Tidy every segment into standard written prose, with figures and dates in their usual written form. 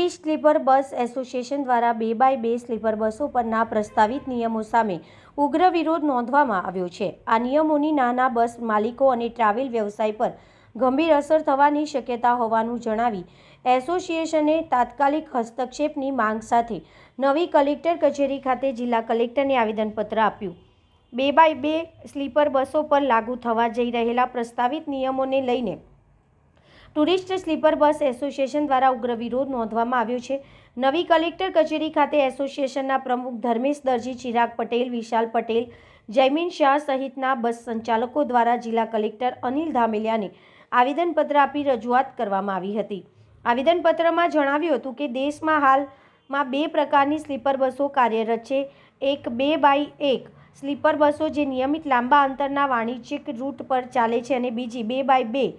Tourist sleeper bus association દ્વારા 2x2 sleeper બસો પરના પ્રસ્તાવિત નિયમો સામે ઉગ્ર વિરોધ નોંધવામાં આવ્યો છે। આ નિયમોની નાના બસ માલિકો અને ટ્રાવેલ વ્યવસાય પર ગંભીર અસર થવાની શક્યતા હોવાનું જણાવી એસોસિએશને તાત્કાલિક હસ્તક્ષેપની માંગ સાથે નવી કલેક્ટર કચેરી ખાતે જિલ્લા કલેક્ટરને આવેદનપત્ર આપ્યું। 2x2 સ્લીપર બસો પર લાગુ થવા જઈ રહેલા પ્રસ્તાવિત નિયમોને લઈને ટુરિસ્ટ સ્લીપર બસ એસોસિએશન દ્વારા ઉગ્ર વિરોધ નોંધવામાં આવ્યો છે। નવી કલેક્ટર કચેરી ખાતે એસોસિએશનના પ્રમુખ ધર્મેશ દરજી, ચિરાગ પટેલ, વિશાલ પટેલ, જયમીન શાહ સહિતના બસ સંચાલકો દ્વારા જિલ્લા કલેક્ટર અનિલ ધામેલિયાને આવેદનપત્ર આપી રજૂઆત કરવામાં આવી હતી। આવેદનપત્રમાં જણાવ્યું હતું કે દેશમાં હાલમાં 2 પ્રકારની સ્લીપર બસો કાર્યરત છે। એક 2x1 સ્લીપર બસો જે નિયમિત લાંબા અંતરના વાણિજ્યિક રૂટ પર ચાલે છે અને બીજી 2x2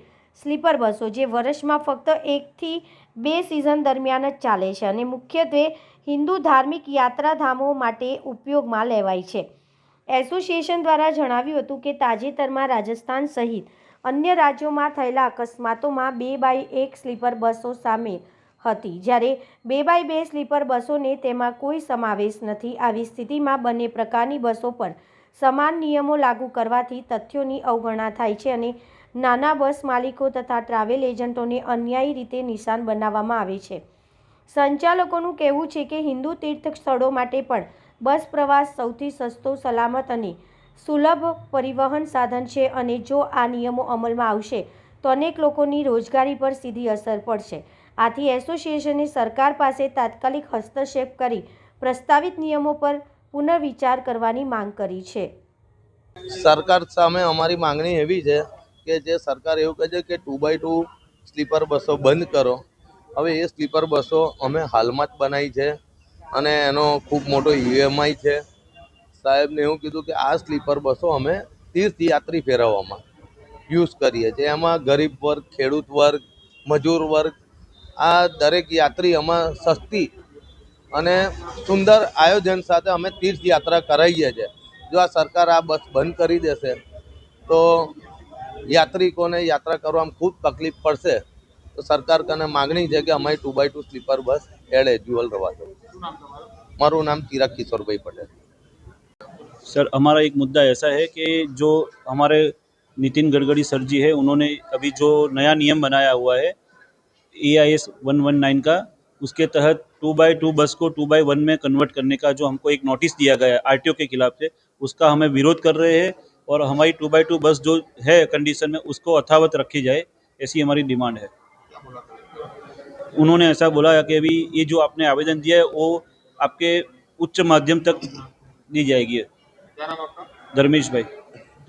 સ્લીપર બસો જે વર્ષમાં ફક્ત 1 થી 2 સિઝન દરમિયાન જ ચાલે છે અને મુખ્યત્વે હિન્દુ ધાર્મિક યાત્રાધામો માટે ઉપયોગમાં લેવાય છે। એસોસિએશન દ્વારા જણાવ્યું હતું કે તાજેતરમાં રાજસ્થાન સહિત અન્ય રાજ્યોમાં થયેલા અકસ્માતોમાં 2x1 સ્લીપર બસો સામેલ હતી, જ્યારે 2x2 સ્લીપર બસોને તેમાં કોઈ સમાવેશ નથી। આવી સ્થિતિમાં બંને પ્રકારની બસો પર સમાન નિયમો લાગુ કરવાથી તથ્યોની અવગણના થાય છે અને નાના બસ માલિકો તથા ટ્રાવેલ એજન્ટોને અન્યાયી રીતે નિશાન બનાવવામાં આવે છે। સંચાલકોનું કહેવું છે કે હિન્દુ તીર્થ સ્થળો માટે પણ બસ પ્રવાસ સૌથી સસ્તો, સલામત અને સુલભ પરિવહન સાધન છે અને જો આ નિયમો અમલમાં આવશે તો અનેક લોકોની રોજગારી પર સીધી અસર પડશે। આથી એસોસિએશને સરકાર પાસે તાત્કાલિક હસ્તક્ષેપ કરી પ્રસ્તાવિત નિયમો પર પુનર્વિચાર કરવાની માંગ કરી છે। સરકાર સામે અમારી માંગણી એવી છે કે જે સરકાર એવું કહે છે કે 2x2 સ્લીપર બસો બંધ કરો। હવે એ સ્લીપર બસો અમે હાલમાં જ બનાવી છે અને એનો ખૂબ મોટો EMI છે। સાહેબને એવું કીધું કે આ સ્લીપર બસો અમે તીર્થયાત્રી ફેરવવામાં યુઝ કરીએ છીએ। એમાં ગરીબ વર્ગ, ખેડૂત વર્ગ, મજૂર વર્ગ, આ દરેક યાત્રી આમાં સસ્તી અને સુંદર આયોજન સાથે અમે તીર્થયાત્રા કરાવીએ છીએ। જો આ સરકાર આ બસ બંધ કરી દેશે તો યાત્રિકોને યાત્રા કરવામાં ખૂબ તકલીફ પડશે। તો સરકાર કને માગણી છે કે અમારી 2x2 સ્લીપર બસ એડ એઝ્યુઅલ રવા દો। મારું નામ ચિરાગ કિશોરભાઈ पटेल। सर, हमारा एक मुद्दा ऐसा है कि जो हमारे नितिन गडकरी सर जी है, उन्होंने अभी जो नया नियम बनाया हुआ है EIS 119 का, उसके तहत 2x2 बस को 2x1 में कन्वर्ट करने का जो हमको एक नोटिस दिया गया है RTO के खिलाफ से, उसका हमें विरोध कर रहे हैं और हमारी 2x2 बस जो है कंडीशन में उसको यथावत रखी जाए, ऐसी हमारी डिमांड है। उन्होंने ऐसा बोला कि अभी ये जो आपने आवेदन दिया है वो आपके उच्च माध्यम तक दी जाएगी। धर्मेश भाई।